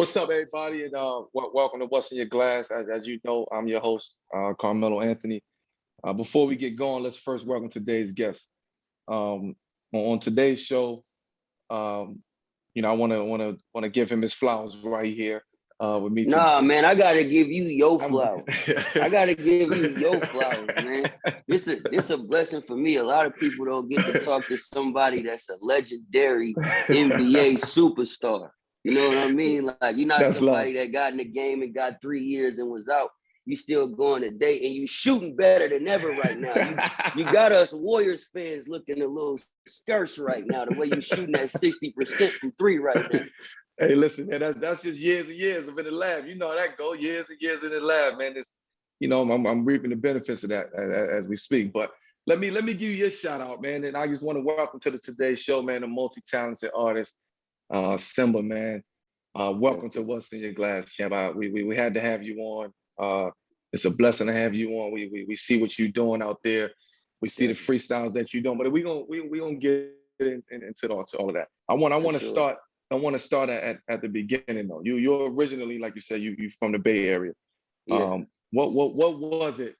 What's up, everybody, and welcome to What's in Your Glass. As you know, I'm your host, Carmelo Anthony. Before we get going, let's first welcome today's guest. On today's show, um, I want to give him his flowers right here with me Nah, today. man, I gotta give you your I'm- flowers. I gotta give you your flowers, man. This a blessing for me. A lot of people don't get to talk to somebody that's a legendary NBA superstar. You know what I mean? Like, you're not That's somebody love. that got in the game and got 3 years and was out. You still going today, and you shooting better than ever right now. You got us Warriors fans looking a little scarce right now. The way you shooting at 60% from three right now. Hey, listen, man, that's just years and years of in the lab. You know how that go, years and years in the lab, man. I'm reaping the benefits of that as we speak. But let me give you your shout out, man. And I just want to welcome to today's show, man, a multi-talented artist, Symba, man. Welcome to What's in Your Glass, champ. We had to have you on. It's a blessing to have you on. We see what you're doing out there. We see the freestyles that you're doing. But we gonna get into all of that. I want to Sure. start. I want to start at the beginning though. You're originally, like you said, you from the Bay Area. Yeah. What was it?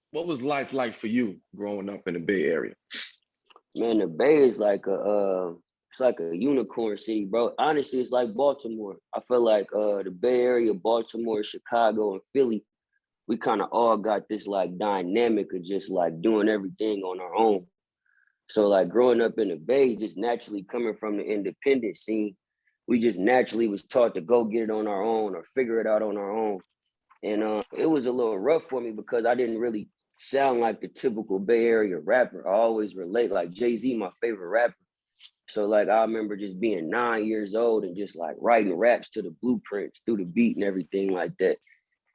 What was life like for you growing up in the Bay Area? Man, the Bay is like it's like a unicorn city, bro. Honestly, it's like Baltimore. I feel like the Bay Area, Baltimore, Chicago, and Philly, we kind of all got this like dynamic of just like doing everything on our own. So like growing up in the Bay, just naturally coming from the independent scene, we just naturally was taught to go get it on our own or figure it out on our own. And it was a little rough for me because I didn't really sound like the typical Bay Area rapper. I always relate, like Jay-Z, my favorite rapper. So like I remember just being 9 years old and just like writing raps to the blueprints through the beat and everything like that.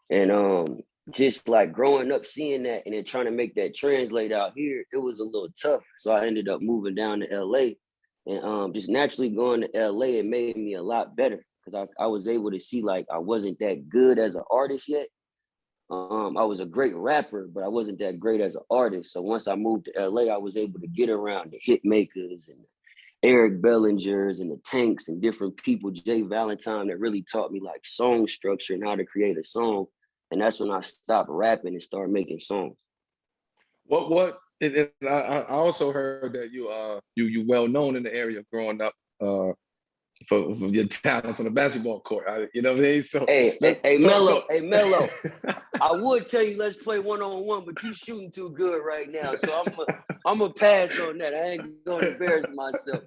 And just like growing up seeing that and then trying to make that translate out here, it was a little tough. So I ended up moving down to LA. And just naturally going to LA, it made me a lot better because I was able to see like I wasn't that good as an artist yet. I was a great rapper, but I wasn't that great as an artist. So once I moved to LA, I was able to get around the hit makers and Eric Bellingers and the Tanks and different people, Jay Valentine, that really taught me like song structure and how to create a song. And that's when I stopped rapping and started making songs. I also heard that you well known in the area growing up for your talents on the basketball court. You know what I mean? So Melo, I would tell you let's play 1-on-1, but you shooting too good right now. So I'm a pass on that. I ain't gonna embarrass myself.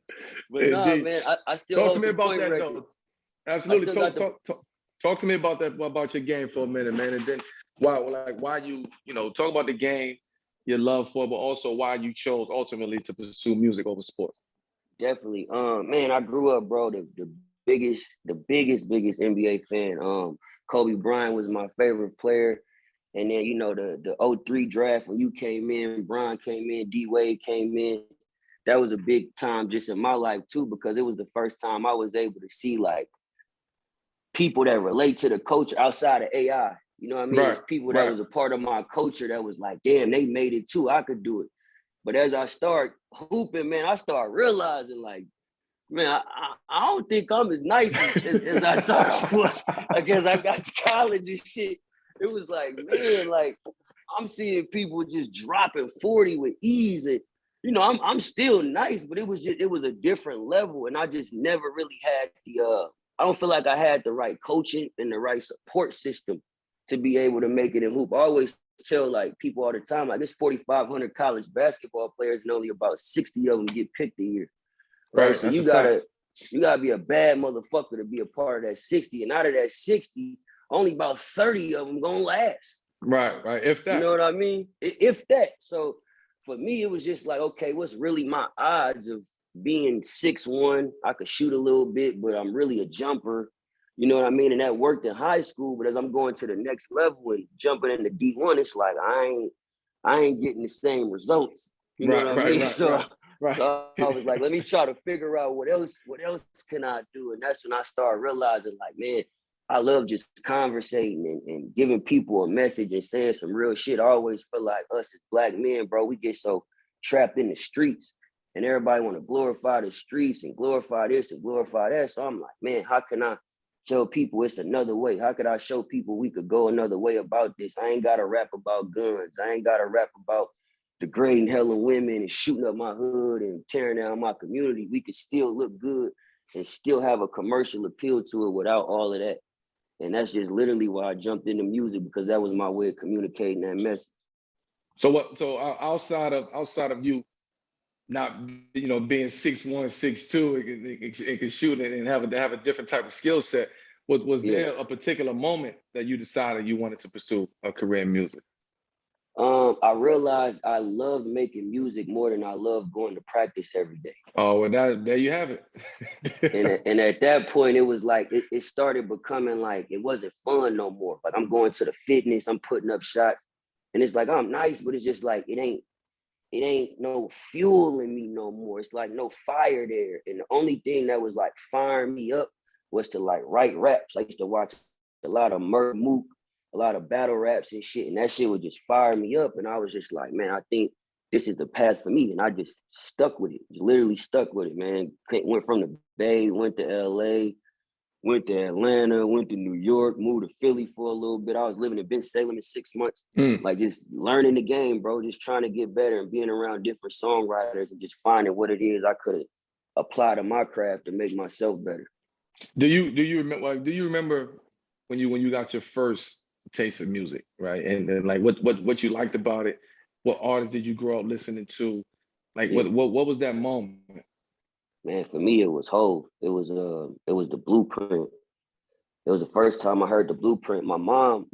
But nah, man, I still talk to hold me the about point that record. though. Absolutely. Talk to me about that, about your game for a minute, man. And then why you talk about the game, your love for it, but also why you chose ultimately to pursue music over sports. Definitely. Man, I grew up, bro, the biggest NBA fan. Kobe Bryant was my favorite player. And then, the '03 draft, when you came in, Bron came in, D-Wade came in. That was a big time just in my life too, because it was the first time I was able to see like people that relate to the culture outside of AI. You know what I mean? Right, It's people that was a part of my culture that was like, damn, they made it too. I could do it. But as I start hooping, man, I start realizing like, man, I don't think I'm as nice as I thought I was. Like as I got to college and shit, it was like, man, like I'm seeing people just dropping 40 with ease. And I'm still nice, but it was a different level. And I just never really had I don't feel like I had the right coaching and the right support system to be able to make it in hoop. I always tell like people all the time, like there's 4,500 college basketball players and only about 60 of them get picked a year. Right. So you gotta be a bad motherfucker to be a part of that 60. And out of that 60, only about 30 of them gonna last. Right. If that. You know what I mean? If that. So for me, it was just like, okay, what's really my odds of being 6'1"? I could shoot a little bit, but I'm really a jumper. You know what I mean? And that worked in high school, but as I'm going to the next level and jumping into D1, it's like I ain't getting the same results. You know what I mean? So I was like, let me try to figure out what else can I do? And that's when I started realizing, like, man, I love just conversating and giving people a message and saying some real shit. I always feel like us as Black men, bro, we get so trapped in the streets and everybody want to glorify the streets and glorify this and glorify that. So I'm like, man, how can I tell people it's another way? How could I show people we could go another way about this? I ain't got to rap about guns. I ain't got to rap about degrading hell and women and shooting up my hood and tearing down my community. We could still look good and still have a commercial appeal to it without all of that. And that's just literally why I jumped into music, because that was my way of communicating that message. So outside of you not, being 6'1", 6'2", it can shoot and have a different type of skill set. Was there a particular moment that you decided you wanted to pursue a career in music? I realized I loved making music more than I loved going to practice every day. Oh, well, there you have it. and at that point, it was like, it started becoming like, it wasn't fun no more. Like, I'm going to the fitness, I'm putting up shots, and it's like, I'm nice, but it's just like, it ain't no fuel in me no more. It's like no fire there. And the only thing that was like firing me up was to like write raps. I used to watch a lot of Mook, a lot of battle raps and shit, and that shit would just fire me up. And I was just like, man, I think this is the path for me. And I just stuck with it, just literally stuck with it, man. Went from the Bay, went to LA, went to Atlanta, went to New York, moved to Philly for a little bit. I was living in Ben Salem in 6 months, like just learning the game, bro, just trying to get better and being around different songwriters and just finding what it is I could apply to my craft to make myself better. Do you remember when you got your first taste of music, right? And then like what you liked about it? What artists did you grow up listening to? Like what was that moment? Man, for me, it was Hove. It was the Blueprint. It was the first time I heard the Blueprint. My mom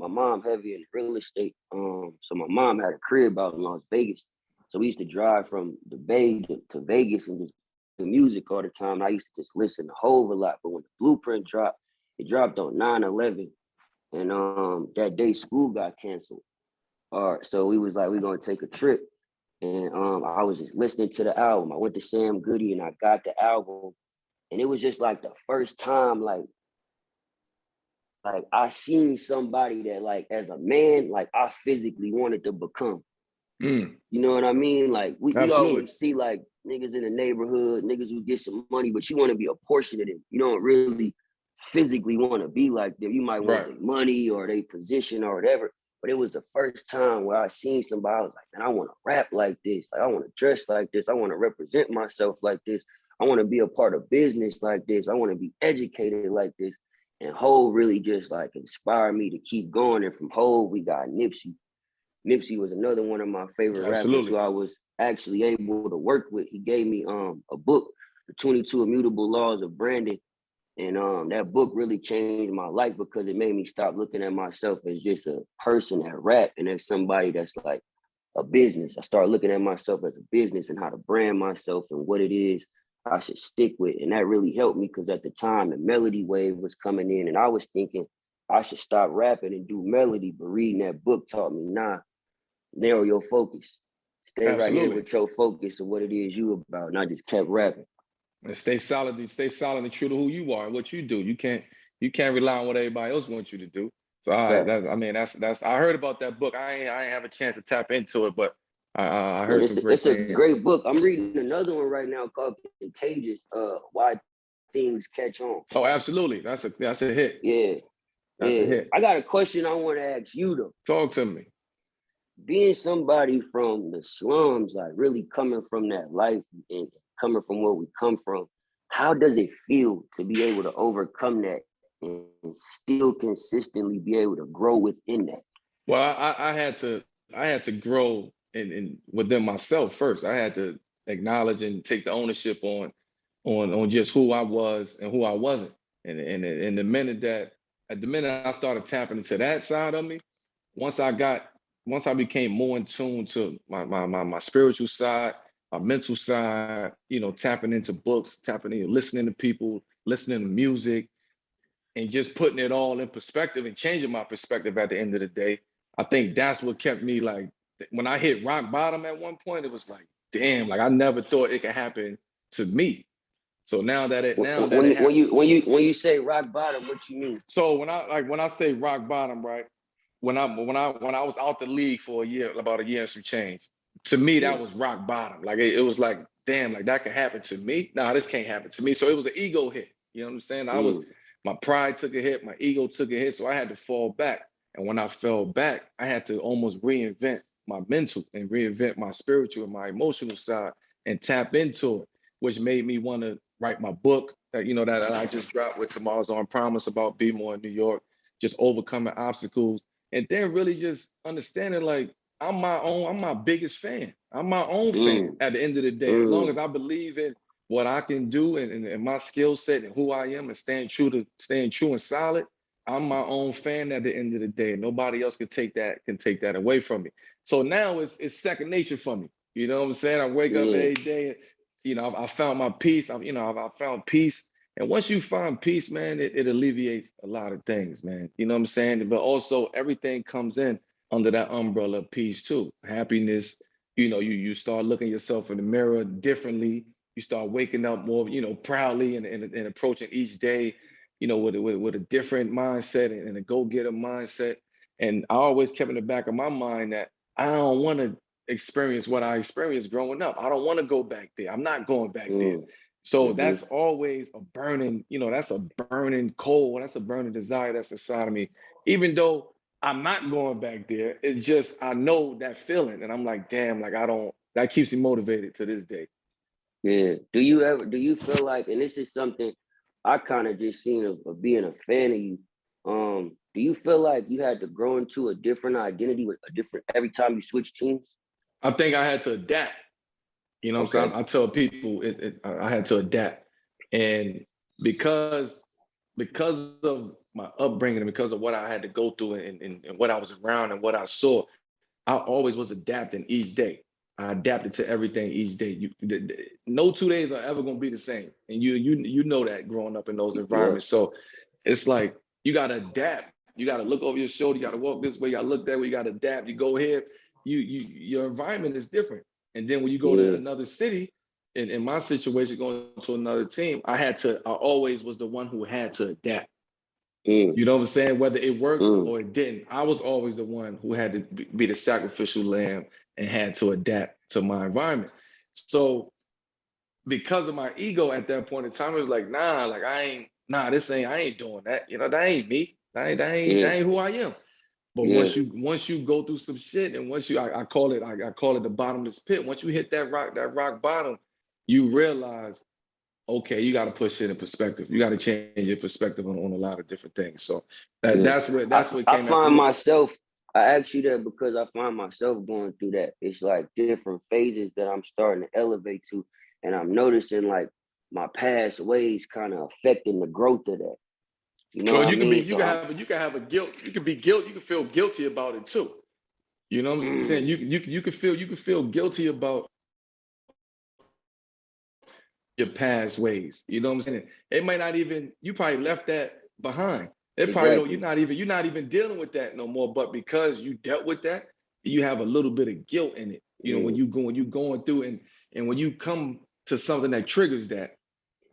heavy in real estate. So my mom had a crib out in Las Vegas. So we used to drive from the Bay to Vegas and just do music all the time. I used to just listen to Hove a lot. But when the Blueprint dropped, it dropped on 9/11. And that day school got canceled. So we was like, we're gonna take a trip. And I was just listening to the album. I went to Sam Goody and I got the album. And it was just like the first time, like I seen somebody that, like, as a man, like I physically wanted to become. You know what I mean? Like we always see like niggas in the neighborhood, niggas who get some money, but you want to be a portion of them. You don't really physically want to be like them. You might want their money or their position or whatever. But it was the first time where I seen somebody, I was like, man, I want to rap like this. Like, I want to dress like this. I want to represent myself like this. I want to be a part of business like this. I want to be educated like this. And Hove really just like inspired me to keep going. And from Hove, we got Nipsey. Nipsey was another one of my favorite rappers who I was actually able to work with. He gave me a book, The 22 Immutable Laws of Branding. And that book really changed my life because it made me stop looking at myself as just a person that rap and as somebody that's like a business. I started looking at myself as a business and how to brand myself and what it is I should stick with. And that really helped me because at the time the melody wave was coming in and I was thinking I should stop rapping and do melody, but reading that book taught me, nah, narrow your focus. Stay right here with your focus of what it is you about. And I just kept rapping. And stay solid and true to who you are and what you do. You can't rely on what everybody else wants you to do. So that's I heard about that book. I ain't have a chance to tap into it, but I heard some great things. It's a great book. I'm reading another one right now called Contagious, Why Things Catch On. Oh, absolutely. That's a hit. Yeah. That's a hit. I got a question I want to ask you though. Talk to me. Being somebody from the slums, like really coming from that life and coming from where we come from, how does it feel to be able to overcome that and still consistently be able to grow within that? Well, I had to grow in within myself first. I had to acknowledge and take the ownership on just who I was and who I wasn't. And the minute I started tapping into that side of me, once I became more in tune to my spiritual side, my mental side, tapping into books, listening to people, listening to music, and just putting it all in perspective and changing my perspective at the end of the day. I think that's what kept me like, when I hit rock bottom at one point, it was like, damn, like I never thought it could happen to me. So when you say rock bottom, what you mean? So when I say rock bottom, right? When I was out the league for about a year and some change, to me that was rock bottom. Like it was like damn, like that could happen to me. Nah, this can't happen to me. So it was an ego hit. You know what I'm saying? My pride took a hit, my ego took a hit, so I had to fall back. And when I fell back, I had to almost reinvent my mental and reinvent my spiritual and my emotional side and tap into it, which made me want to write my book that that I just dropped with Tomorrow's on Promise about Be More in New York, just overcoming obstacles, and then really just understanding like I'm my biggest fan. I'm my own fan at the end of the day. As long as I believe in what I can do and my skill set and who I am and staying true and solid, I'm my own fan at the end of the day. Nobody else can take that away from me. So now it's second nature for me. You know what I'm saying? I wake up every day, I found my peace. I found peace. And once you find peace, man, it alleviates a lot of things, man. You know what I'm saying? But also everything comes in under that umbrella of peace too. Happiness, you start looking yourself in the mirror differently. You start waking up more, proudly and approaching each day, with a different mindset and a go-getter mindset. And I always kept in the back of my mind that I don't want to experience what I experienced growing up. I don't want to go back there. I'm not going back there. So that's always a burning, that's a burning coal. That's a burning desire that's inside of me. Even though I'm not going back there, it's just I know that feeling. And I'm like, damn, like that keeps me motivated to this day. Yeah. Do you feel like, and this is something I kind of just seen of being a fan of you. Do you feel like you had to grow into a different identity with a different every time you switch teams? I think I had to adapt. You know what I'm saying? I tell people I had to adapt. And because of my upbringing and because of what I had to go through and what I was around and what I saw, I always was adapting each day. I adapted to everything each day. No 2 days are ever gonna be the same, and you know that growing up in those environments. So it's like you gotta adapt. You gotta look over your shoulder. You gotta walk this way. You gotta look that way. You gotta adapt. You go here. Your environment is different. And then when you go to another city, in my situation, going to another team, I always was the one who had to adapt. You know what I'm saying? Whether it worked or it didn't, I was always the one who had to be the sacrificial lamb and had to adapt to my environment. So because of my ego at that point in time, it was like, nah, like I ain't doing that. That ain't me. That ain't who I am. But once you go through some shit, and once I call it the bottomless pit. Once you hit that rock bottom, you realize, okay, you got to put shit in perspective. You got to change your perspective on a lot of different things. So that's what came after me. I asked you that because I find myself going through that. It's like different phases that I'm starting to elevate to, and I'm noticing like my past ways kind of affecting the growth of that. You know what I mean? You can have a guilt. You can be guilt. You can feel guilty about it too. You know what I'm saying? You can feel guilty about your past ways. You know what I'm saying? It might not even, you probably left that behind. It probably don't, you're not even dealing with that no more. But because you dealt with that, you have a little bit of guilt in it. When you going through and when you come to something that triggers that,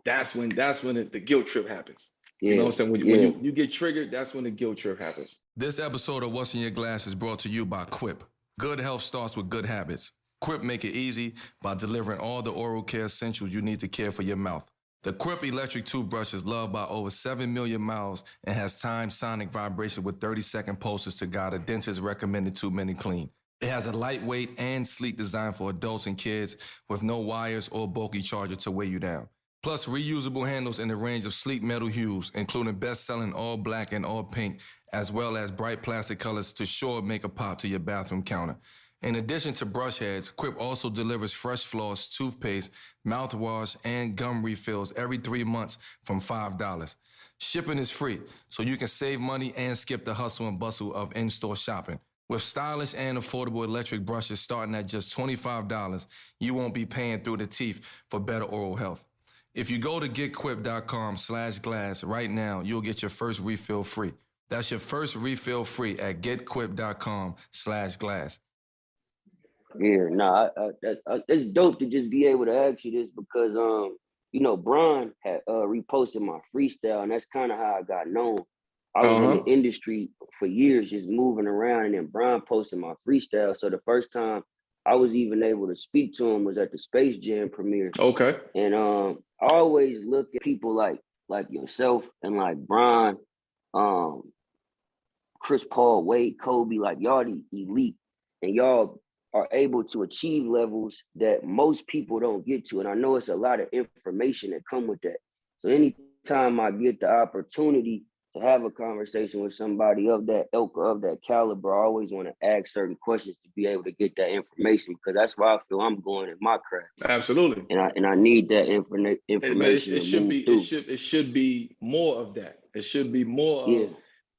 that's when the guilt trip happens. You know what I'm saying? When you get triggered, that's when the guilt trip happens. This episode of What's in Your Glass is brought to you by Quip. Good health starts with good habits. Quip make it easy by delivering all the oral care essentials you need to care for your mouth. The Quip electric toothbrush is loved by over 7 million mouths and has timed sonic vibration with 30-second pulses to guide a dentist's recommended 2-minute clean. It has a lightweight and sleek design for adults and kids with no wires or bulky charger to weigh you down. Plus, reusable handles in a range of sleek metal hues, including best-selling all black and all pink, as well as bright plastic colors to sure make a pop to your bathroom counter. In addition to brush heads, Quip also delivers fresh floss, toothpaste, mouthwash, and gum refills every 3 months from $5. Shipping is free, so you can save money and skip the hustle and bustle of in-store shopping. With stylish and affordable electric brushes starting at just $25, you won't be paying through the teeth for better oral health. If you go to getquip.com/glass right now, you'll get your first refill free. That's your first refill free at getquip.com/glass. Yeah, nah, it's dope to just be able to ask you this because, Brian had reposted my freestyle, and that's kind of how I got known. I was in the industry for years, just moving around, and then Brian posted my freestyle. So the first time I was even able to speak to him was at the Space Jam premiere. Okay. And I always look at people like yourself and like Bron, Chris Paul, Wade, Kobe, like y'all the elite, and y'all are able to achieve levels that most people don't get to. And I know it's a lot of information that come with that. So anytime I get the opportunity to have a conversation with somebody of that ilk, of that caliber, I always want to ask certain questions to be able to get that information, because that's where I feel I'm going in my craft. Absolutely. And I need that information. It should be more of that. It should be more of,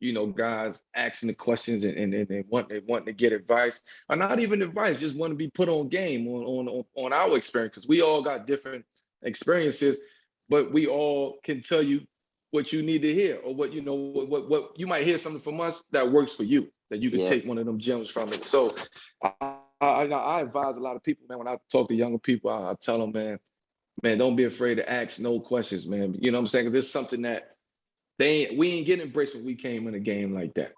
you know, guys asking the questions and they want to get advice, or not even advice, just want to be put on game on our experiences. We all got different experiences, but we all can tell you what you need to hear, or what, you know, what you might hear something from us that works for you, that you can take one of them gems from it. So I advise a lot of people, man, when I talk to younger people, I tell them, man, don't be afraid to ask no questions, man. You know what I'm saying? 'Cause it's something that we ain't getting embraced when we came in a game like that.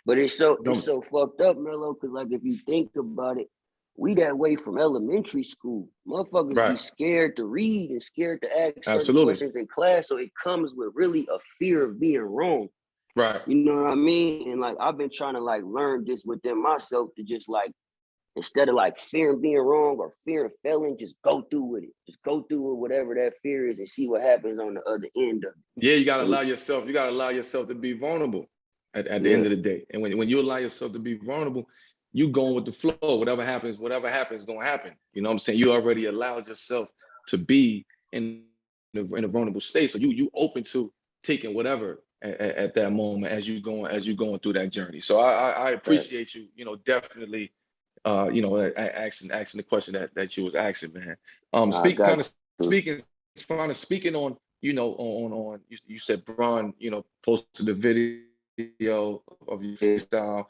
But it's so fucked up, Melo, because like if you think about it, we that way from elementary school. Motherfuckers be scared to read and scared to ask certain questions in class. So it comes with really a fear of being wrong. Right. You know what I mean? And like I've been trying to like learn this within myself to just like, instead of like fearing being wrong or fear of failing, just go through with it. Just go through with whatever that fear is and see what happens on the other end of it. Yeah, you gotta allow yourself to be vulnerable at the end of the day. And when you allow yourself to be vulnerable, you going with the flow. Whatever happens, gonna happen. You know what I'm saying? You already allowed yourself to be in a vulnerable state. So you open to taking whatever at that moment as you going through that journey. So I appreciate you, you know, definitely you know, asking the question that you was asking, man. Speaking on, you know, on you said Bron, you know, posted the video of your freestyle.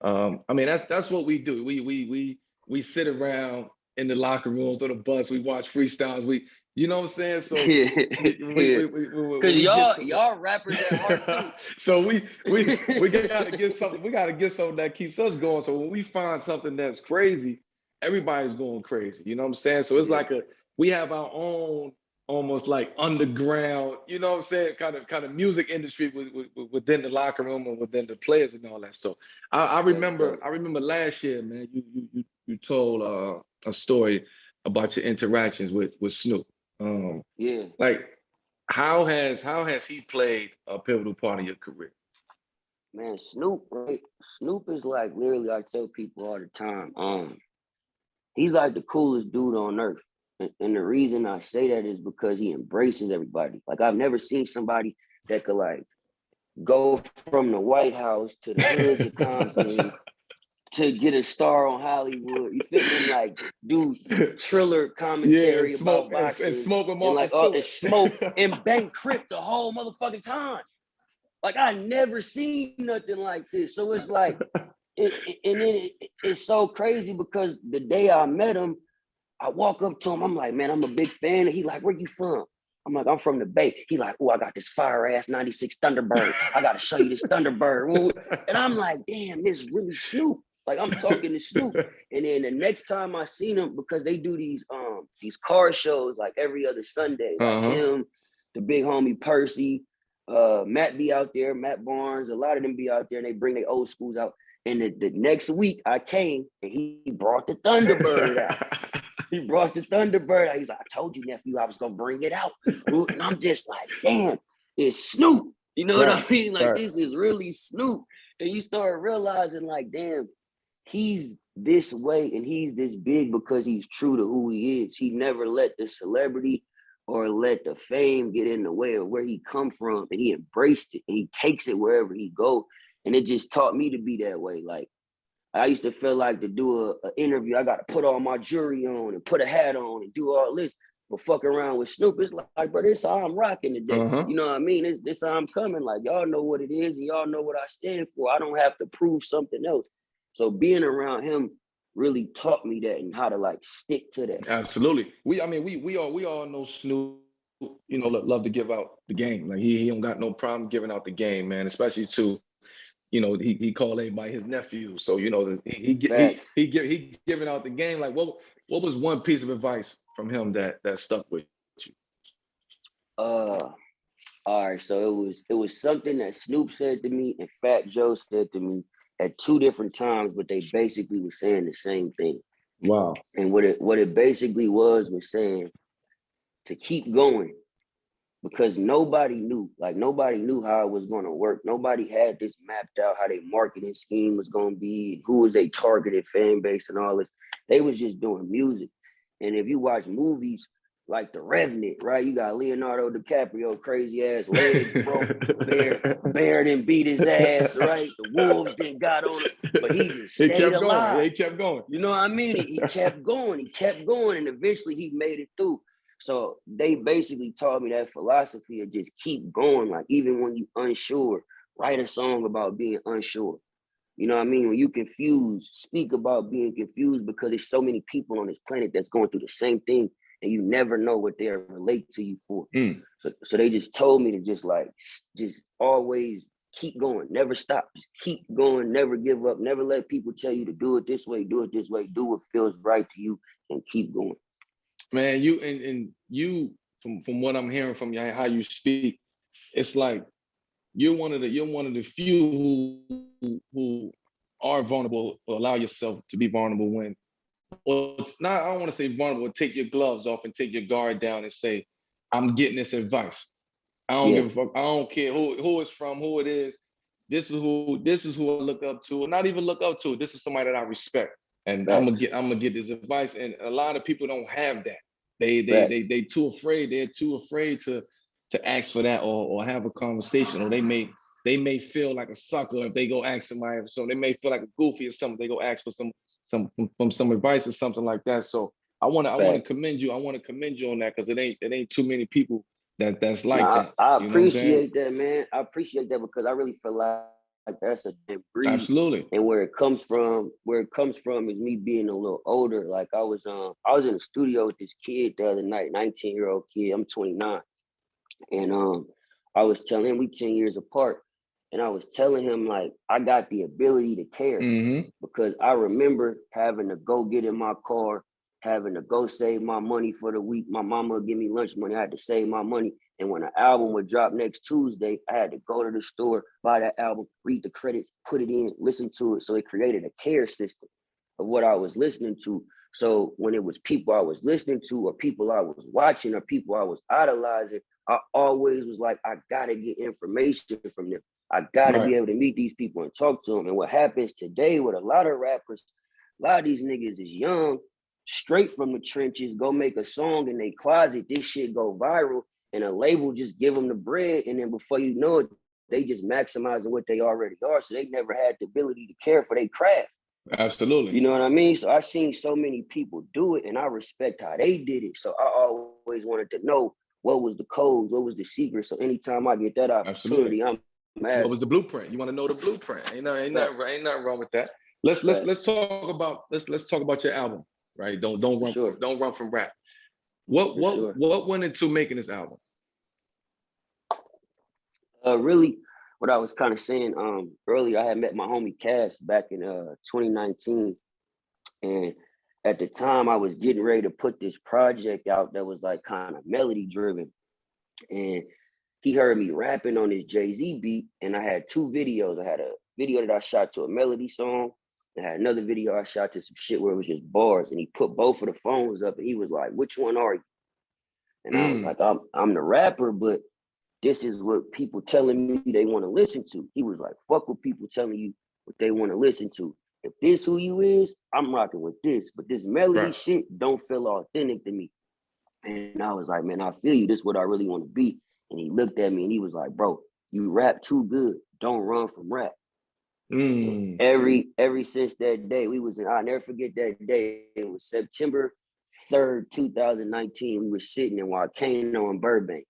I mean, that's what we do. We sit around in the locker rooms or the bus. We watch freestyles. You know what I'm saying? So because y'all rappers at heart too. So we gotta get something. We gotta get something that keeps us going. So when we find something that's crazy, everybody's going crazy. You know what I'm saying? So it's like we have our own almost like underground, you know what I'm saying, kind of music industry within the locker room and within the players and all that. So I remember last year, man, you told a story about your interactions with Snoop. Like how has he played a pivotal part of your career? Man, Snoop, right? Snoop is like literally, I tell people all the time, he's like the coolest dude on earth. And the reason I say that is because he embraces everybody. Like I've never seen somebody that could like go from the White House to the hood to Compton to get a star on Hollywood. You feel me? Like do Triller commentary about boxing and smoke them and off like and smoke and bank Crip the whole motherfucking time. Like I never seen nothing like this. So it's like it's so crazy because the day I met him, I walk up to him, I'm like, man, I'm a big fan. And he like, where you from? I'm like, I'm from the Bay. He like, oh, I got this fire ass 96 Thunderbird. I got to show you this Thunderbird. And I'm like, damn, this really Snoop. Like I'm talking to Snoop. And then the next time I seen him, because they do these car shows like every other Sunday, like him, the big homie Percy, Matt be out there, Matt Barnes, a lot of them be out there and they bring their old schools out. And the next week I came and he brought the Thunderbird out. He brought the Thunderbird out. He's like, I told you, nephew, I was going to bring it out. And I'm just like, damn, it's Snoop. You know what I mean? Like, this is really Snoop. And you start realizing, like, damn, he's this way and he's this big because he's true to who he is. He never let the celebrity or let the fame get in the way of where he come from. And he embraced it. And he takes it wherever he go. And it just taught me to be that way. Like, I used to feel like to do an interview, I got to put all my jewelry on and put a hat on and do all this. But fuck around with Snoop, it's like, bro, this how I'm rocking today. You know what I mean? This how I'm coming. Like, y'all know what it is and y'all know what I stand for. I don't have to prove something else. So being around him really taught me that and how to like stick to that. Absolutely. We all know Snoop, you know, love to give out the game. Like he don't got no problem giving out the game, man, especially to he called everybody his nephew. So Facts. he giving out the game. Like what was one piece of advice from him that stuck with you? All right, so it was something that Snoop said to me and Fat Joe said to me at two different times, but they basically were saying the same thing. Wow. And what it basically was saying to keep going, because nobody knew how it was going to work. Nobody had this mapped out, how their marketing scheme was going to be, who was their targeted fan base and all this. They was just doing music. And if you watch movies like The Revenant, right? You got Leonardo DiCaprio, crazy ass legs broke, bear didn't beat his ass, right? The wolves didn't got on him, but he just stayed alive. Yeah, he kept going. You know what I mean? He kept going, and eventually he made it through. So they basically taught me that philosophy of just keep going. Like even when you unsure, write a song about being unsure. You know what I mean? When you confused, speak about being confused, because there's so many people on this planet that's going through the same thing and you never know what they'll relate to you for. So they just told me to just always keep going, never stop, just keep going, never give up, never let people tell you to do it this way, do what feels right to you, and keep going. Man, you from what I'm hearing from you, how you speak, it's like you're one of the few who are vulnerable, or allow yourself to be vulnerable when, or not, I don't want to say vulnerable, take your gloves off and take your guard down and say, I'm getting this advice. I don't give a fuck. I don't care who it's from, who it is. This is who I look up to, or not even look up to. This is somebody that I respect. And I'm gonna get this advice. And a lot of people don't have that. They too afraid. They're too afraid to ask for that, or have a conversation, or they may feel like a sucker if they go ask somebody. So they may feel like a goofy or something. They go ask for some advice or something like that. So I want to commend you. I want to commend you on that, because it ain't too many people that's like that. I appreciate that, man. I appreciate that, because I really feel like that's a damn breed. Absolutely. And where it comes from is me being a little older. Like I was in the studio with this kid the other night, 19-year-old kid. I'm 29. And I was telling him, we 10 years apart. And I was telling him, like, I got the ability to care, because I remember having to go get in my car, having to go save my money for the week. My mama would give me lunch money. I had to save my money. And when an album would drop next Tuesday, I had to go to the store, buy that album, read the credits, put it in, listen to it. So it created a care system of what I was listening to. So when it was people I was listening to, or people I was watching, or people I was idolizing, I always was like, I gotta get information from them. I gotta be able to meet these people and talk to them. And what happens today with a lot of rappers, a lot of these niggas is young, straight from the trenches, go make a song in their closet, this shit go viral, and a label just give them the bread, and then before you know it, they just maximizing what they already are. So they never had the ability to care for their craft. Absolutely. You know what I mean? So I seen so many people do it, and I respect how they did it. So I always wanted to know what was the codes, what was the secret. So anytime I get that opportunity, I'm asking. What was the blueprint? You want to know the blueprint? Ain't nothing wrong with that. Let's talk about your album, right? Don't run from rap. What went into making this album? Really, what I was kind of saying earlier, I had met my homie Cass back in 2019, and at the time I was getting ready to put this project out that was like kind of melody driven, and he heard me rapping on this Jay-Z beat, and I had two videos. I had a video that I shot to a melody song. I had another video I shot to some shit where it was just bars, and he put both of the phones up, and he was like, "Which one are you?" And I was like, I'm the rapper, but this is what people telling me they want to listen to. He was like, fuck what people telling you what they want to listen to. If this who you is, I'm rocking with this. But this melody shit don't feel authentic to me. And I was like, man, I feel you. This is what I really want to be. And he looked at me and he was like, bro, you rap too good. Don't run from rap. Every since that day, I'll never forget that day. It was September 3rd, 2019. We were sitting in Volcano in Burbank.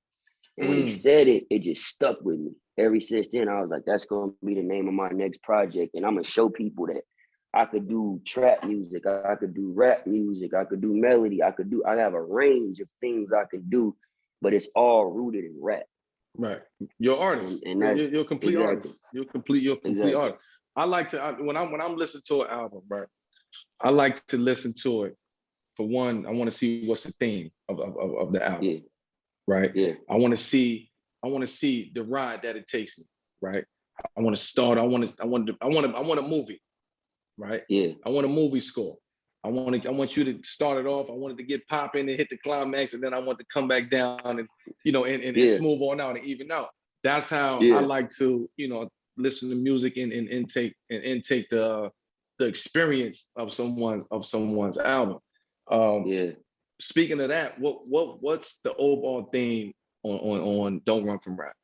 And when he said it, it just stuck with me. Ever since then, I was like, that's going to be the name of my next project. And I'm going to show people that I could do trap music. I could do rap music. I could do melody. I have a range of things I could do, but it's all rooted in rap. Right. You're artist. And that's You're a complete exactly, artist. You're a complete exactly. artist. I like to when I'm listening to an album, right? I like to listen to it. For one, I want to see what's the theme of the album, Yeah, right? yeah, I want to see the ride that it takes me, right? I want to start. I want a movie, right? yeah, I want a movie score. I want you to start it off. I want it to get popping and hit the climax, and then I want to come back down and and yeah, smooth on out and even out. That's how I yeah, like to listen to music and intake the experience of someone's album. Um, yeah. Speaking of that, what's the overall theme on Don't Run From Rap?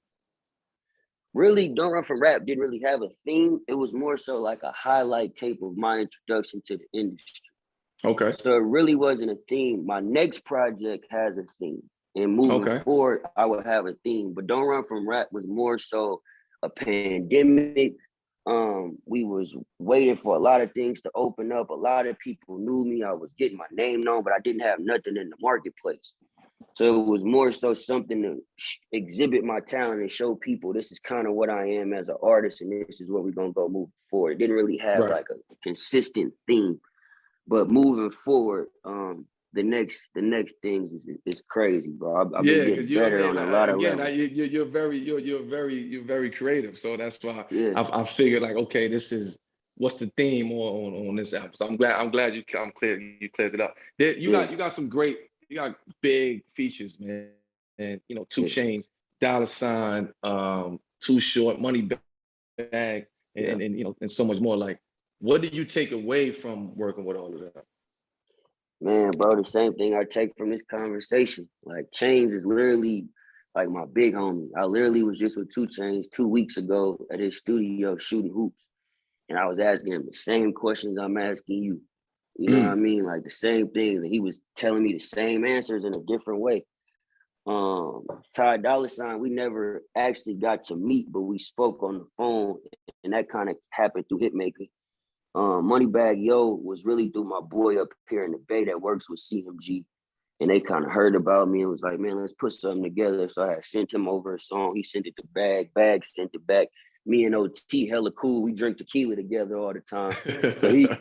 Really, Don't Run From Rap didn't really have a theme. It was more so like a highlight tape of my introduction to the industry. Okay. So it really wasn't a theme. My next project has a theme. And moving Okay. forward, I would have a theme. But Don't Run From Rap was more so a pandemic. We was waiting for a lot of things to open up. A lot of people knew me. I was getting my name known, but I didn't have nothing in the marketplace. So it was more so something to exhibit my talent and show people this is kind of what I am as an artist, and this is where we're gonna go moving forward. It didn't really have Right. like a consistent theme, but moving forward, the next things is crazy, bro. I've been Yeah, because getting better on a lot of levels. you're very creative. So that's why Yeah, I figured like, okay, this is what's the theme on this album. So I'm glad you cleared it up. yeah, You got some great you got big features, man. And Two yeah, Chains, Dollar Sign, Too Short, Money Bag, yeah. and so much more. Like, what did you take away from working with all of that? Man, bro, the same thing I take from this conversation. Like Chains is literally like my big homie. I literally was just with 2 Chains 2 weeks ago at his studio shooting hoops. And I was asking him the same questions I'm asking you. You know what I Mm, mean? Like the same things. And he was telling me the same answers in a different way. Ty Dolla Sign, we never actually got to meet, but we spoke on the phone, and that kind of happened through Hitmaker. Moneybag Yo was really through my boy up here in the Bay that works with CMG. And they kind of heard about me and was like, man, let's put something together. So I sent him over a song. He sent it to Bag sent it back. Me and OT hella cool. We drink tequila together all the time.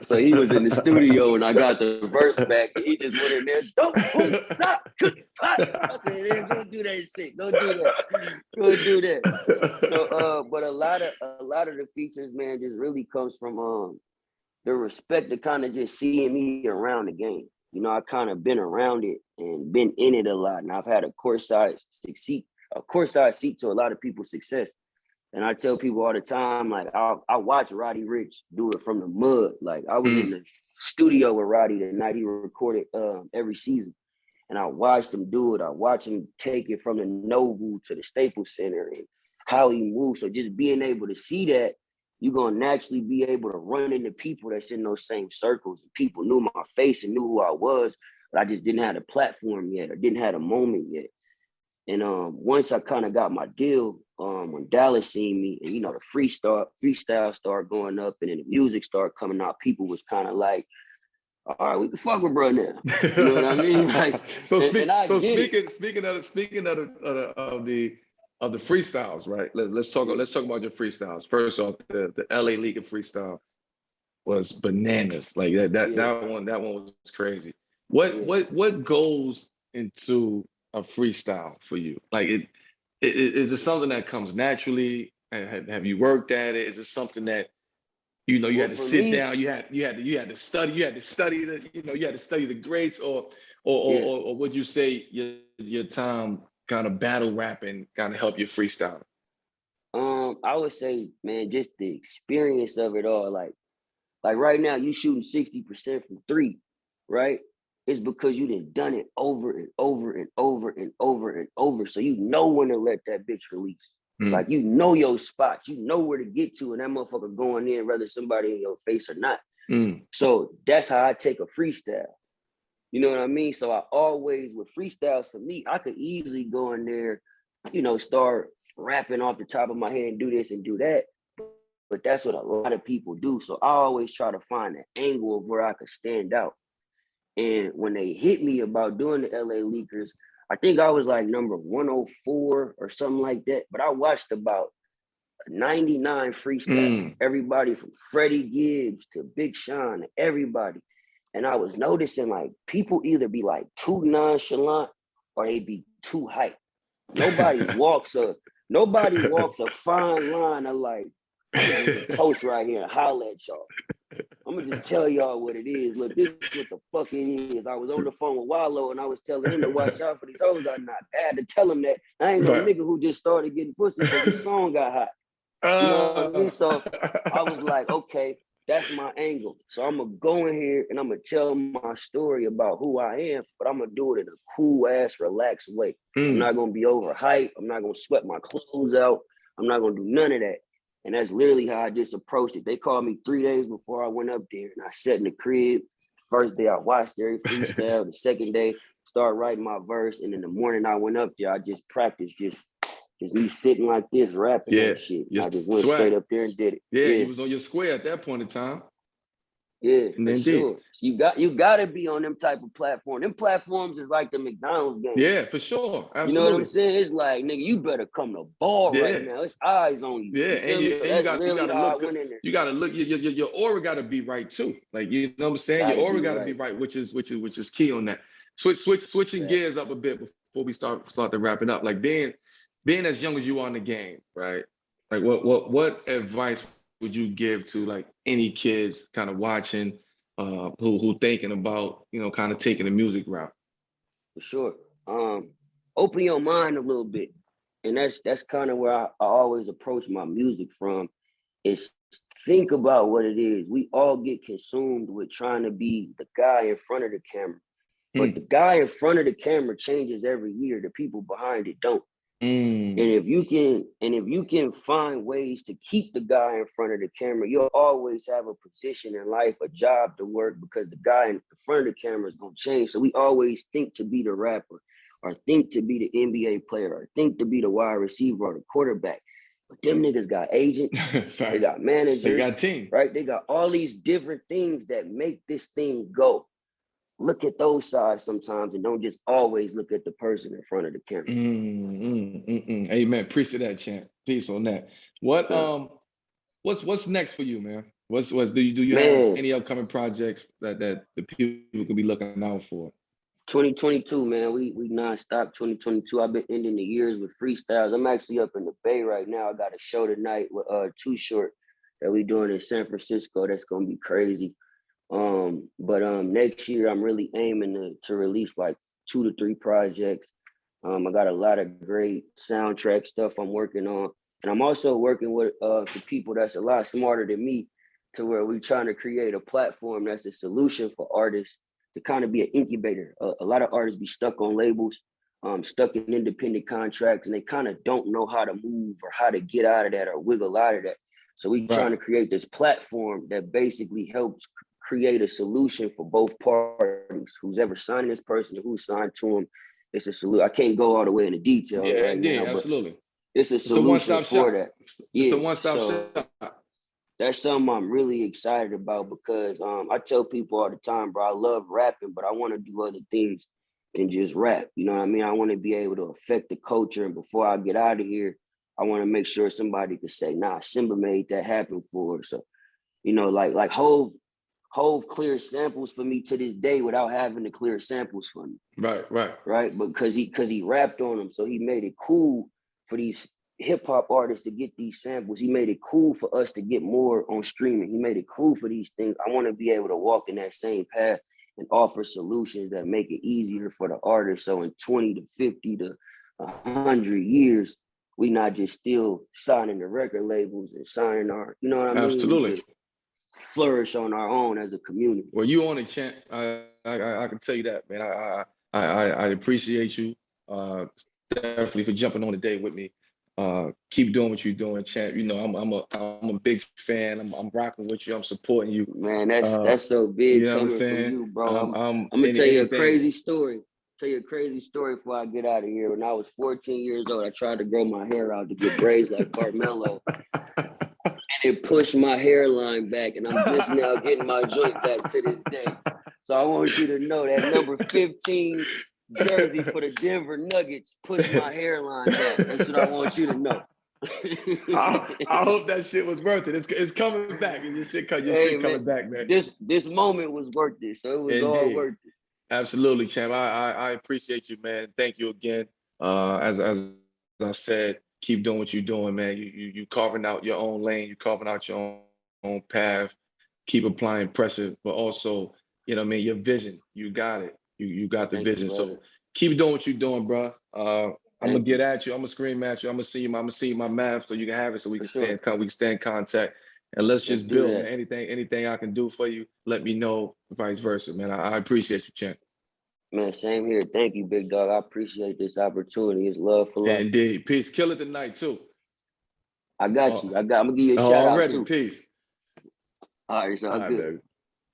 So he was in the studio and I got the verse back and he just went in there, don't boom, sock, cook, pot. I said, man, go do that shit. Go do that. Go do that. So but a lot of the features, man, just really comes from the respect to kind of just seeing me around the game. I kind of been around it and been in it a lot. And I've had a courtside seat to a lot of people's success. And I tell people all the time, like, I watch Roddy Ricch do it from the mud. Like, I was in the studio with Roddy the night he recorded every season. And I watched him do it. I watched him take it from the Novu to the Staples Center and how he moves. So just being able to see that, you're going to naturally be able to run into people that's in those same circles. People knew my face and knew who I was, but I just didn't have a platform yet or didn't have a moment yet. And once I kind of got my deal, when Dallas seen me and, the freestyle started going up and then the music started coming out, people was kind of like, all right, we can fuck with bro now. You know what I mean? Like, speaking of the freestyles, right? Let's talk about your freestyles. First off, the LA League of Freestyle was bananas. Like that one was crazy. What goes into a freestyle for you? Like is it something that comes naturally? Have you worked at it? Is it something that you had to sit down, you had to study, you had to study the greats, or would you say your time kind of battle rapping kind of help you freestyle? I would say, man, just the experience of it all. Like right now, you shooting 60% from three, right? It's because you done it over and over and over and over and over. So you know when to let that bitch release. Like, your spots, where to get to, and that motherfucker going in, whether somebody in your face or not. So that's how I take a freestyle. You know what I mean? So I always, with freestyles for me, I could easily go in there, start rapping off the top of my head and do this and do that. But that's what a lot of people do. So I always try to find an angle of where I could stand out. And when they hit me about doing the LA Leakers, I think I was like number 104 or something like that. But I watched about 99 freestyles. Everybody from Freddie Gibbs to Big Sean, everybody. And I was noticing like people either be like too nonchalant or they be too hype. Nobody walks a fine line of like, I'm gonna just toast right here and holler at y'all. I'm gonna just tell y'all what it is. Look, this is what the fuck it is. I was on the phone with Wallow and I was telling him to watch out for these hoes I not. I had to tell him that I ain't no nigga who just started getting pussy because his song got hot. You know what I mean? So I was like, okay, that's my angle. So I'm gonna go in here and I'm gonna tell my story about who I am, but I'm gonna do it in a cool ass, relaxed way. I'm not gonna be overhyped. I'm not gonna sweat my clothes out. I'm not gonna do none of that. And that's literally how I just approached it. They called me 3 days before I went up there and I sat in the crib. First day I watched every freestyle. The second day, started writing my verse. And in the morning I went up there, I just practiced just me sitting like this, rapping that shit. I just went straight up there and did it. Yeah, you was on your square at that point in time. Yeah, for sure. So you gotta be on them type of platform. Them platforms is like the McDonald's game. Yeah, for sure. Absolutely. You know what I'm saying? It's like, nigga, you better come to ball right now. It's eyes on you. Yeah, You gotta look. Your aura gotta be right too. Like, you know what I'm saying? Your aura gotta be right, which is key on that. Switching gears up a bit before we start to wrap it up. Like being as young as you are in the game, right? Like what advice would you give to like any kids kind of watching, who thinking about, you know, kind of taking the music route? For sure. Open your mind a little bit. And that's kind of where I always approach my music from, is think about what it is. We all get consumed with trying to be the guy in front of the camera. But the guy in front of the camera changes every year. The people behind it don't. And if you can find ways to keep the guy in front of the camera, you'll always have a position in life, a job to work, because the guy in front of the camera is gonna change. So we always think to be the rapper, or think to be the NBA player, or think to be the wide receiver or the quarterback. But them niggas got agents, they got managers, they got team, right? They got all these different things that make this thing go. Look at those sides sometimes and don't just always look at the person in front of the camera. Amen. Appreciate that, champ. Peace on that. What's next for you, man? Do you have any upcoming projects that the people can be looking out for? 2022, man. We nonstop 2022. I've been ending the years with freestyles. I'm actually up in the Bay right now. I got a show tonight with Too Short that we doing in San Francisco. That's gonna be crazy. But next year I'm really aiming to release like 2 to 3 projects. I got a lot of great soundtrack stuff I'm working on, and I'm also working with some people that's a lot smarter than me, to where we're trying to create a platform that's a solution for artists to kind of be an incubator. A lot of artists be stuck on labels, stuck in independent contracts, and they kind of don't know how to move or how to get out of that or wiggle out of that. So we're trying to create this platform that basically helps create a solution for both parties. Who's ever signing this person and who's signed to them, it's a solution. I can't go all the way into detail right now, absolutely. It's a solution for that. It's a one-stop shop. That's something I'm really excited about, because I tell people all the time, bro, I love rapping, but I want to do other things than just rap. You know what I mean? I want to be able to affect the culture, and before I get out of here, I want to make sure somebody could say, nah, Symba made that happen for her. So, you know, like Hove clear samples for me to this day without having to clear samples for me. Right. Because he rapped on them. So he made it cool for these hip hop artists to get these samples. He made it cool for us to get more on streaming. He made it cool for these things. I want to be able to walk in that same path and offer solutions that make it easier for the artist. So in 20 to 50 to 100 years, we not just still signing the record labels and signing our, you know what I mean? Absolutely. Flourish on our own as a community. Well, you on it, champ. I can tell you that, man. I appreciate you definitely for jumping on the day with me. Keep doing what you're doing, champ. You know, I'm a big fan. I'm rocking with you. I'm supporting you. Man, that's so big, you know, coming from you, bro. I'm gonna tell you a crazy story. Before I get out of here. When I was 14 years old, I tried to grow my hair out to get braids like Carmelo. And it pushed my hairline back, and I'm just now getting my joint back to this day. So I want you to know that number 15 jersey for the Denver Nuggets. Push my hairline back. That's what I want you to know. I hope that shit was worth it. It's coming back. Your shit coming back, man. This moment was worth it. So it was all worth it. Absolutely, champ. I appreciate you, man. Thank you again. As I said, keep doing what you're doing, man. You carving out your own lane. You carving out your own path. Keep applying pressure, but also, you know what I mean, your vision. You got it. You got the vision. So keep doing what you're doing, bro. I'm gonna get at you. I'm gonna scream at you. I'm gonna see my map so you can have it, so we can stay in contact, and let's just build, man. Anything I can do for you, let me know. Vice versa, man. I appreciate you, champ. Man, same here. Thank you, big dog. I appreciate this opportunity. It's love for life. Indeed. Peace. Kill it tonight too. I got you. I'm gonna give you a shout out too. Peace. All right, so good. Baby.